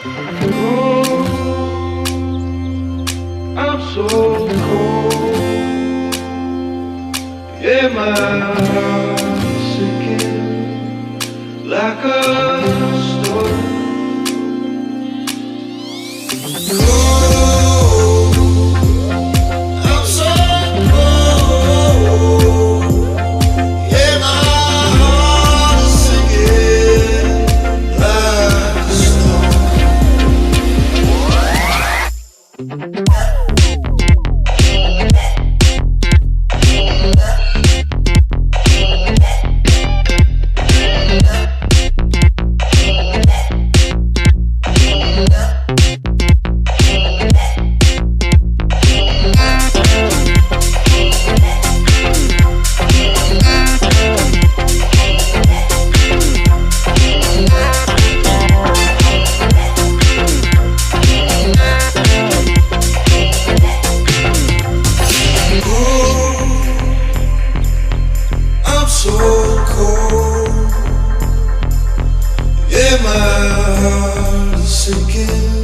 Oh, I'm so cold. Yeah, my heart's sinking like a stone. Cold, I'm so cold. Yeah, my heart is sinking like a stone. I'm so cold. Yeah, my heart is sinking